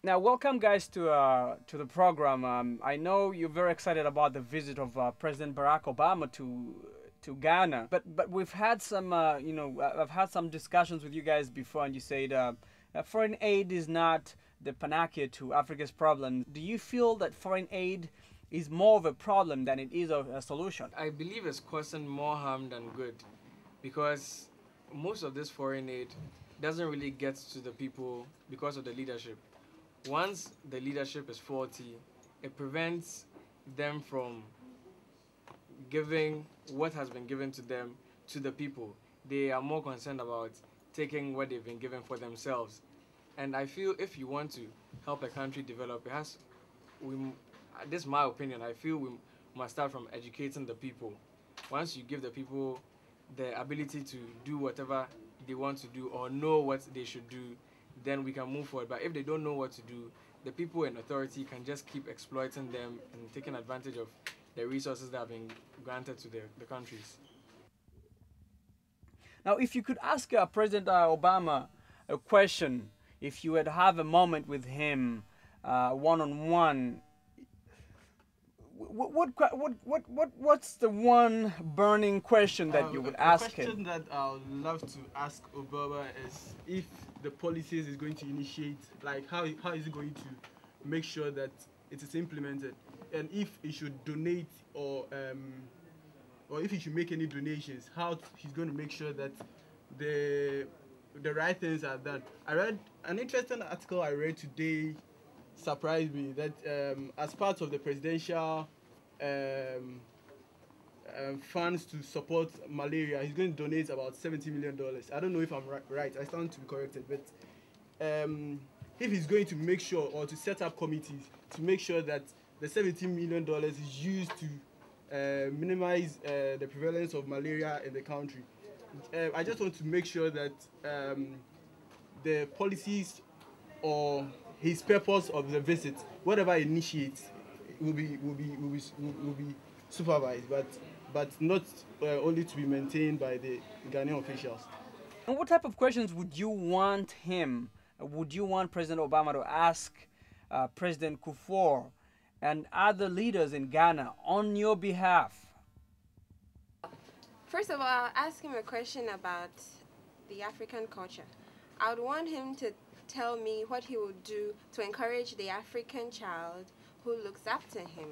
Now, welcome guys to the program. I know you're very excited about the visit of President Barack Obama to Ghana, but we've had some I've had some discussions with you guys before, and you said foreign aid is not the panacea to Africa's problem. Do you feel that foreign aid is more of a problem than it is of a solution? I believe it's causing more harm than good, because most of this foreign aid doesn't really get to the people because of the leadership. Once the leadership is faulty, it prevents them from giving what has been given to them to the people. They are more concerned about taking what they've been given for themselves. And I feel if you want to help a country develop, this is my opinion, I feel we must start from educating the people. Once you give the people the ability to do whatever they want to do or know what they should do, then we can move forward. But if they don't know what to do, the people in authority can just keep exploiting them and taking advantage of the resources that have been granted to the countries. Now, if you could ask President Obama a question, if you would have a moment with him, one on one, what's the one burning question that you would ask him? The question that I would love to ask Obama is if the policies is going to initiate, like how is he going to make sure that it is implemented, and if he should donate or if he should make any donations, how he's going to make sure that the right things are done. I read an interesting article I read today, surprised me, that as part of the presidential funds to support malaria, he's going to donate about $70 million. I don't know if I'm right. I stand to be corrected, but if he's going to make sure or to set up committees to make sure that the $70 million is used to minimize the prevalence of malaria in the country. I just want to make sure that the policies or his purpose of the visit, whatever he initiates, will be supervised, but not only to be maintained by the Ghanaian officials. And what type of questions would you want President Obama to ask President Kufuor and other leaders in Ghana on your behalf? First of all, I'll ask him a question about the African culture. I would want him to tell me what he would do to encourage the African child who looks up to him,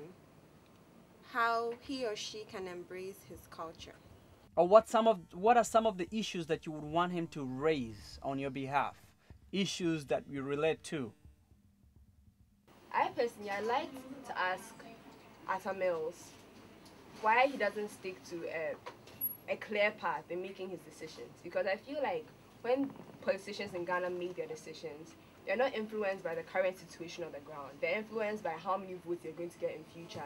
how he or she can embrace his culture. Or what are some of the issues that you would want him to raise on your behalf? Issues that you relate to. I personally, I like to ask Atta Mills why he doesn't stick to a clear path in making his decisions. Because I feel like when politicians in Ghana make their decisions, they're not influenced by the current situation on the ground. They're influenced by how many votes they're going to get in future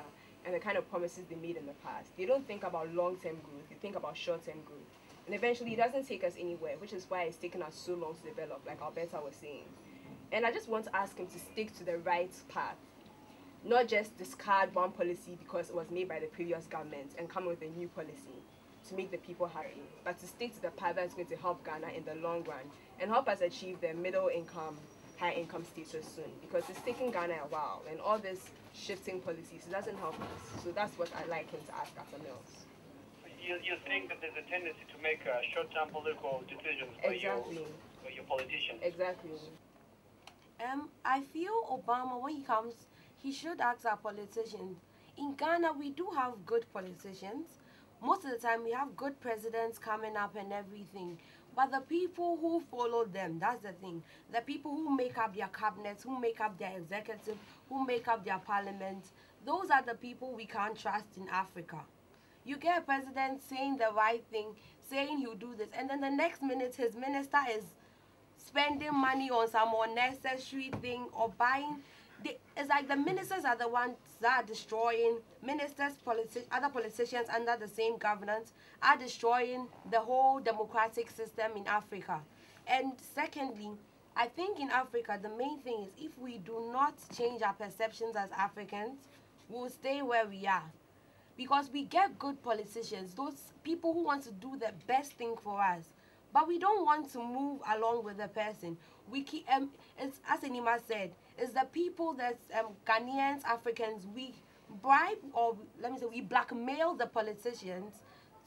and the kind of promises they made in the past. They don't think about long-term growth, they think about short-term growth. And eventually it doesn't take us anywhere, which is why it's taken us so long to develop, like Alberta was saying. And I just want to ask him to stick to the right path, not just discard one policy because it was made by the previous government and come with a new policy to make the people happy, but to stick to the path that's going to help Ghana in the long run and help us achieve the middle income, high income status soon, because it's taking Ghana a while and all this shifting policies, it doesn't help us. So that's what I like him to ask Atta Mills. You think that there's a tendency to make short-term political decisions by your politicians? Exactly. I feel Obama, when he comes, he should ask our politicians. In Ghana, we do have good politicians. Most of the time, we have good presidents coming up and everything. But the people who follow them, that's the thing. The people who make up their cabinets, who make up their executive, who make up their parliament, those are the people we can't trust in Africa. You get a president saying the right thing, saying he'll do this, and then the next minute his minister is spending money on some unnecessary thing or buying. It's like the ministers are the ones that are destroying, other politicians under the same governance are destroying the whole democratic system in Africa. And secondly, I think in Africa the main thing is if we do not change our perceptions as Africans, we'll stay where we are. Because we get good politicians, those people who want to do the best thing for us. But we don't want to move along with the person. We keep, it's, as Enima said, It's the people that Ghanaians, Africans, we bribe, or let me say we blackmail the politicians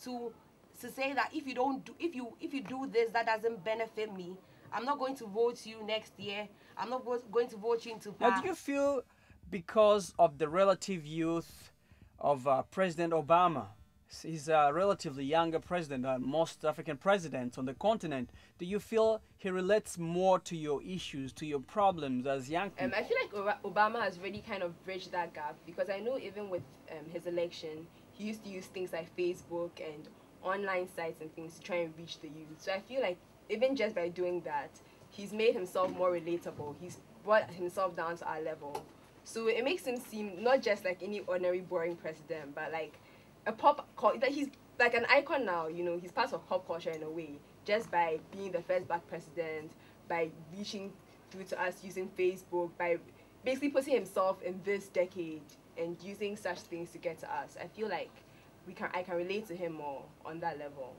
to say that if you don't do, if you do this, that doesn't benefit me, I'm not going to vote you next year. I'm not going to vote you into power. Now, do you feel because of the relative youth of President Obama, he's a relatively younger president than most African presidents on the continent, do you feel he relates more to your issues, to your problems as young people? I feel like Obama has really kind of bridged that gap, because I know even with his election, he used to use things like Facebook and online sites and things to try and reach the youth. So I feel like even just by doing that, he's made himself more relatable. He's brought himself down to our level. So it makes him seem not just like any ordinary boring president, but like a that he's like an icon now. You know, he's part of pop culture in a way, just by being the first black president, by reaching through to us using Facebook, by basically putting himself in this decade and using such things to get to us. I feel like I can relate to him more on that level.